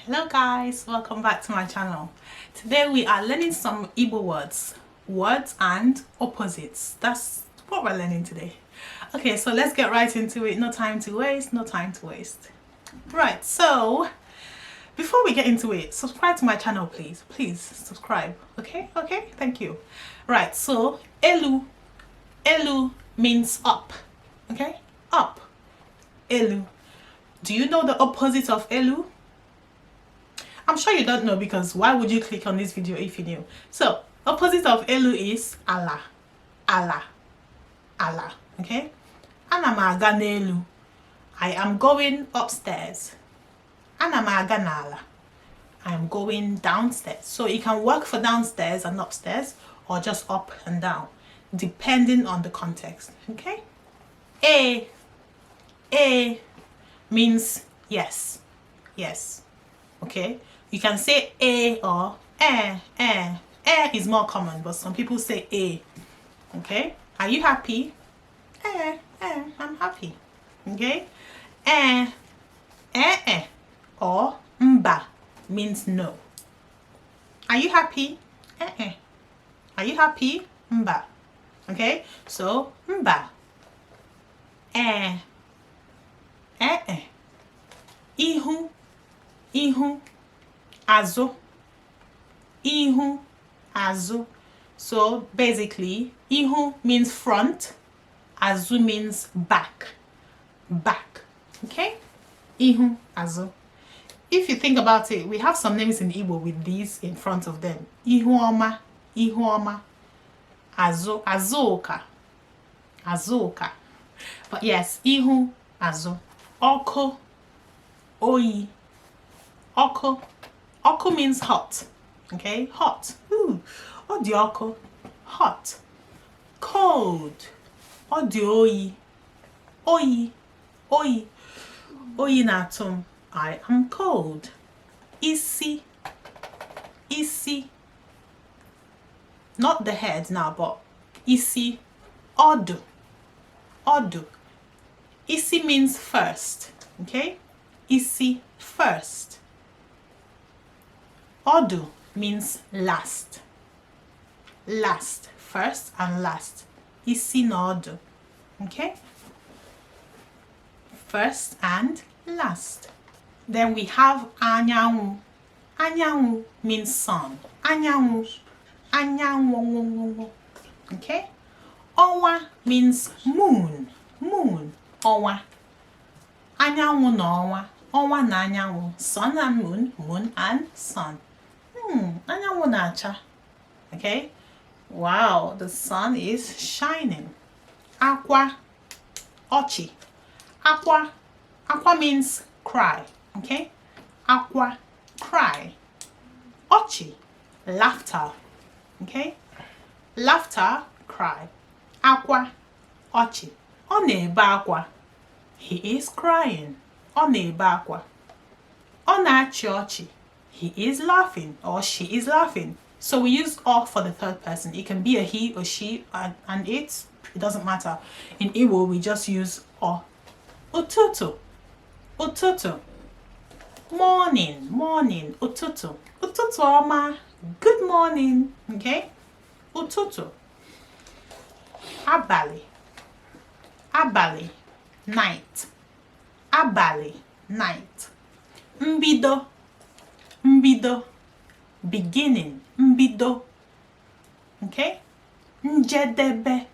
Hello guys, welcome back to my channel. Today we are learning some Igbo words and opposites. That's what we're learning today. Okay, so let's get right into it. No time to waste. Right, so before we get into it, subscribe to my channel, please subscribe. Okay, thank you. Right, so elu means up. Okay, up. Elu. Do you know the opposite of elu? I'm sure you don't know, because why would you click on this video if you knew? So opposite of elu is ala. Okay, ana m aga n'elu. I am going upstairs. Ana m aga n'ala. I am going downstairs. So it can work for downstairs and upstairs, or just up and down, depending on the context. Okay, a means yes. Okay, you can say a or is more common, but some people say a. Okay, are you happy? I'm happy. Okay, or mba means no. Are you happy? Are you happy? Mba. Okay, so mba. Ihu, azụ. Ihu, azụ. So basically, ihu means front, azụ means back. Okay, ihu, azụ. If you think about it, we have some names in Igbo with these in front of them. Ihuoma, azụ, azụka. But yes, ihu, azụ. Ọkụ, oyi. Ọkụ means hot. Okay, hot. Ọ dị ọkụ, hot. Cold, ọ dị oyi. Oyi na-atụ m, I am cold. Isi, not the head now, but isi. Ọdụ. Isi means first. Okay, isi, first. Ọdụ means last. First and last. Isi na ọdụ. Okay, first and last. Then we have Anyanwu. Anyanwu means sun. Anyanwu. Okay, Onwa means moon. Onwa. Anyanwu na Onwa. Onwa na Anyanwu. Sun and moon and sun. Anyanwu na-acha. Okay, wow, the sun is shining. Akwa, Ochi. Akwa means cry. Okay, Akwa, cry. Ochi, laughter. Okay, laughter, cry. Akwa, Ochi. Ọ na-ebe akwa. He is crying. Ọ na-ebe akwa. Ọ na-achị ọchị. He is laughing, or she is laughing. So we use "ọ" for the third person. It can be a he or she, and it doesn't matter. In Igbo, we just use "ọ." Ututu. Morning. Ututu. Ututu ọma. Good morning. Okay. Ututu. Abali. Night. Abali, night. Mbido. Beginning. Mbido. Okay. Njedebe.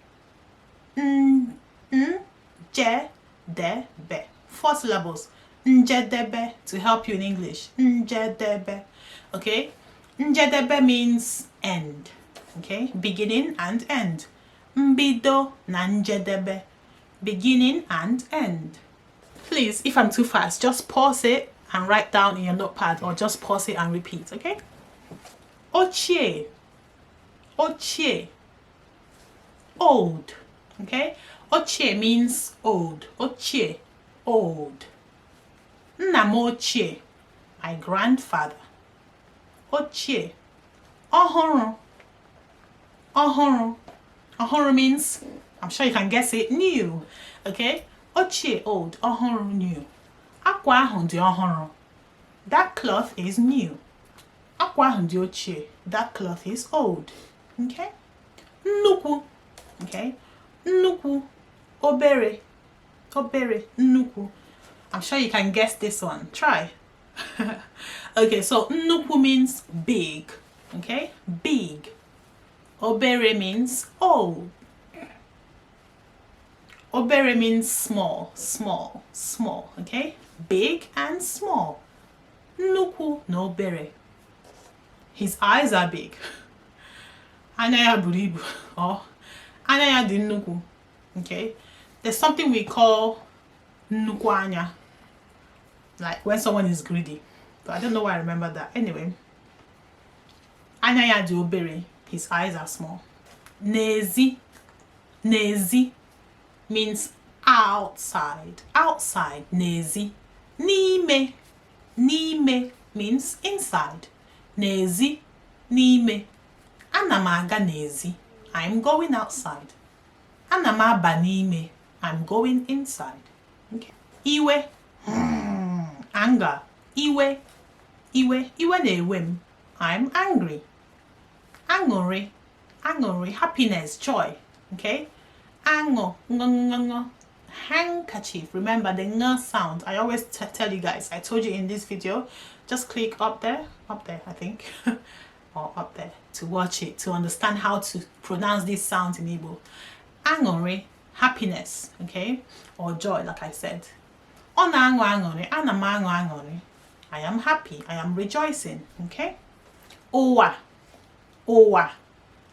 Njedebe. 4 syllables. Njedebe, to help you in English. Njedebe. Okay. Njedebe means end. Okay. Beginning and end. Mbido na njedebe. Beginning and end. Please, if I'm too fast, just pause it and write down in your notepad, or just pause it and repeat. Okay. Ochie. Old. Okay. Ochie means old. Ochie, old. Nna m ochie, my grandfather. Ochie. Ohuru. Ohuru means, I'm sure you can guess it, new. Okay. Ochie, old. Ohuru, new. Akwa ahụ dị ọhụrụ. That cloth is new. Akwa ahụ dị ochie. That cloth is old. Okay? Nnukwu. Okay? Nnukwu. Obere. Obere. Nnukwu. I'm sure you can guess this one. Try. Okay, so Nnukwu means big. Okay? Big. Obere means old. Obere means small, small, small. Okay? Big and small. Nnukwu no obere. His eyes are big. Anya ya buru ibu. Or anya ya dị nnukwu. Okay? There's something we call nnukwu anya. Like when someone is greedy. But I don't know why I remember that. Anyway. Anya ya dị obere. His eyes are small. N'ezi. N'ezi means outside. Outside. N'ezi. N'ime. N'ime means inside. N'ezi. N'ime. Ana m aga n'ezi. I'm going outside. Ana m aba n'ime. I'm going inside. Okay. Iwe. Anger. Iwe. Iwe. Iwe na-ewe m. I'm angry. Aṅụrị. Aṅụrị. Happiness. Joy. Okay. Aṅụ. Ng. Handkerchief. Remember the ng sound. I always tell you guys. I told you in this video. Just click up there. Up there, I think. Or up there. To watch it. To understand how to pronounce these sounds in Igbo. Aṅụrị. Happiness. Okay. Or joy, like I said. Ọ na-aṅụ aṅụrị. Ana m aṅụ aṅụrị. I am happy. I am rejoicing. Okay. Ụwa. Ụwa.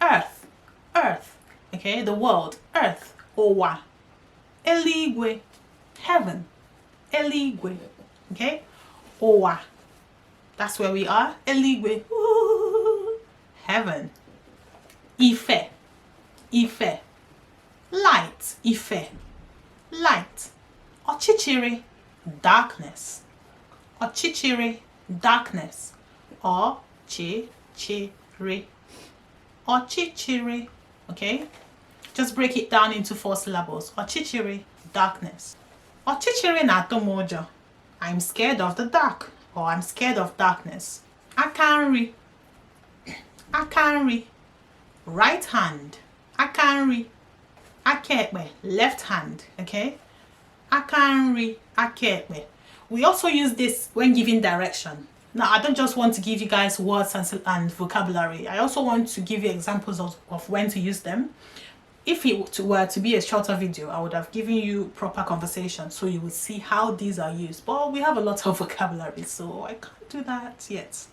Earth. Earth. Okay. The world. Earth. Ụwa. Eluigwe. Heaven. Eluigwe. Okay. Ụwa. That's where we are. Eluigwe. Ooh. Heaven. Ife. Ife. Light. Ife. Light. Ọchịchịrị. Darkness. Ọchịchịrị. Darkness. Ọchịchịrị. Ọchịchịrị. Okay? Just break it down into 4 syllables. Ọchịchịrị. Darkness. Ọchịchịrị na-atụ m ụjọ. I'm scared of the dark. Or I'm scared of darkness. Aka nri. Aka nri. Right hand. Aka nri. Aka ekpe. Left hand. Okay? Aka nri. Aka ekpe. We also use this when giving direction. Now, I don't just want to give you guys words and vocabulary. I also want to give you examples of when to use them. If it were to be a shorter video, I would have given you proper conversation so you would see how these are used. But we have a lot of vocabulary, so I can't do that yet.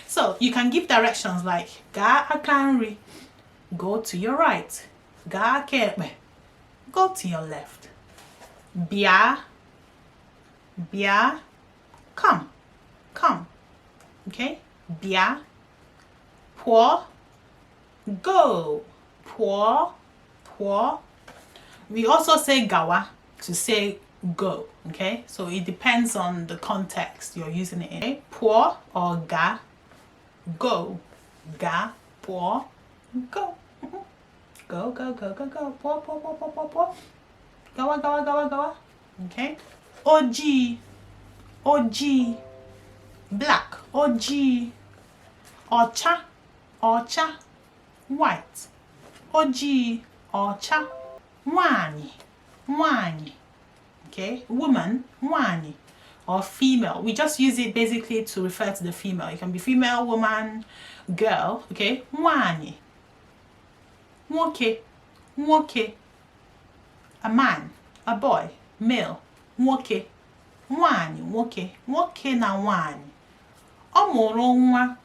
So you can give directions like Ga aka nri, go to your right. Ga aka ekpe, go to your left. Bịa, bịa, come, come. Okay? Bịa, pụọ, go, pụọ, pụọ. We also say gawa to say go. Okay? So it depends on the context you're using it in. Okay? Pụọ or ga, go. Ga, pụọ, go. Go, go, go, go, go. Pụọ, pụọ, pụọ, pụọ, pụọ, pụọ. Gawa, gawa, gawa, gawa. Okay? Ojii, ojii. Black. Ojii. Ọcha, ọcha. White. Ojii, ọcha. Nwanyị, nwanyị. Okay? Woman, nwanyị. Or female. We just use it basically to refer to the female. It can be female, woman, girl. Okay? Nwanyị. Nwoke, nwoke. A man, a boy, male. Nwoke. Nwanyị, nwoke. Nwoke na nwanyị. Ọ mụrụ nwa.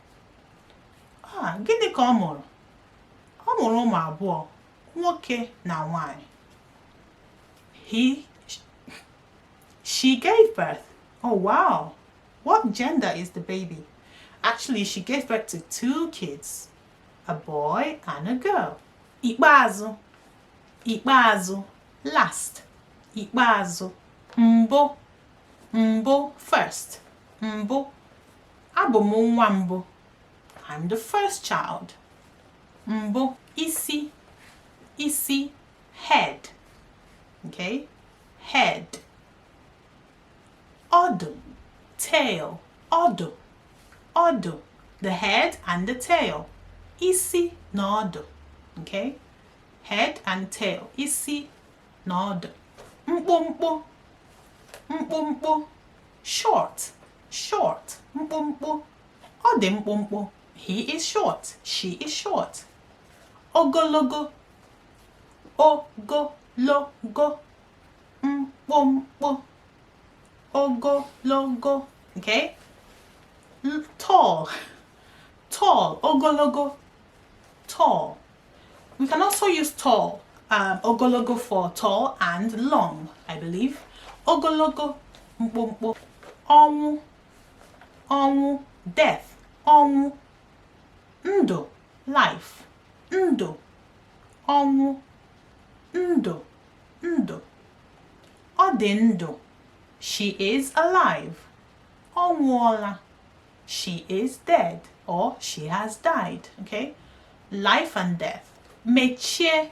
Gịnị ka ọ mụrụ? Ọ mụrụ ụmụ abụọ. Nwoke na nwanyị. She gave birth. Oh wow. What gender is the baby? Actually, she gave birth to 2 kids. A boy and a girl. Ikpeazụ. Ikpeazụ. Last. Ikpeazụ. Mbụ. Mbụ. First. Mbụ. Abụ m nwa mbụ. I'm the first child. Mbụ. Isi. Isi. Head. Okay? Head. Ọdụ. Tail. Odo, odo, the head and the tail. Isi na odo. Okay? Head and tail. Isi na odo. Mkpumkpu, mkpumkpu, short, short. Mkpumkpu, ọ dị mkpumkpu. He is short. She is short. Ogologo, ogologo. Mkpumkpu, ogologo. Okay? Tall, tall. Ogologo, tall. We can also use tall, ogologo for tall and long, I believe. Ogologo, mkpumkpu. Onwu, onwu, death. Onwu. Ndụ, life. Ndụ, onwu. Ndụ, ndụ. Ọ dị ndụ. She is alive. Ọ nwụọla. She is dead or she has died. Okay? Life and death. Mechie,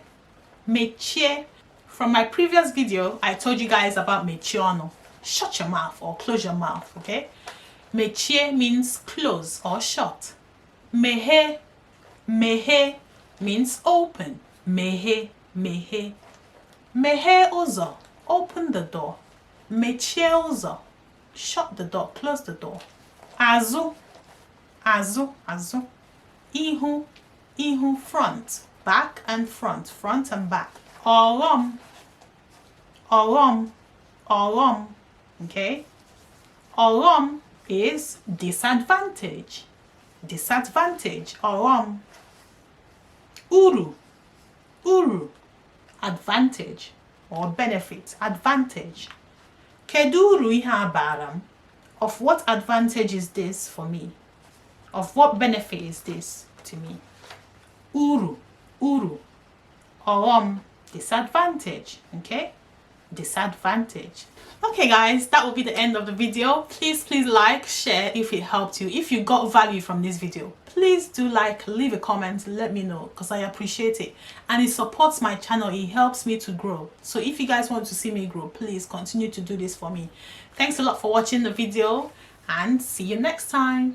mechie. From my previous video, I told you guys about mechie ọnụ. Shut your mouth or close your mouth. Okay? Mechie means close or shut. Mehe, mehe means open. Mehe, mehe. Mehe ụzọ, open the door. Mechie ụzọ, shut the door, close the door. Azụ, azụ, azụ. Ihu, ihu, front. Back and front, front and back. Ọghọm, ọghọm, ọghọm. Okay? Ọghọm is disadvantage. Disadvantage, ọghọm. Uru, uru, advantage or benefit. Advantage. Kedu uru ihe abara m? Of what advantage is this for me? Of what benefit is this to me? Uru, uru. Ọghọm, disadvantage. Okay? Disadvantage. Okay guys, that will be the end of the video. Please like, share if it helped you. If you got value from this video, please do like, leave a comment, let me know, because I appreciate it and it supports my channel. It helps me to grow. So if you guys want to see me grow, please continue to do this for me. Thanks a lot for watching the video and see you next time.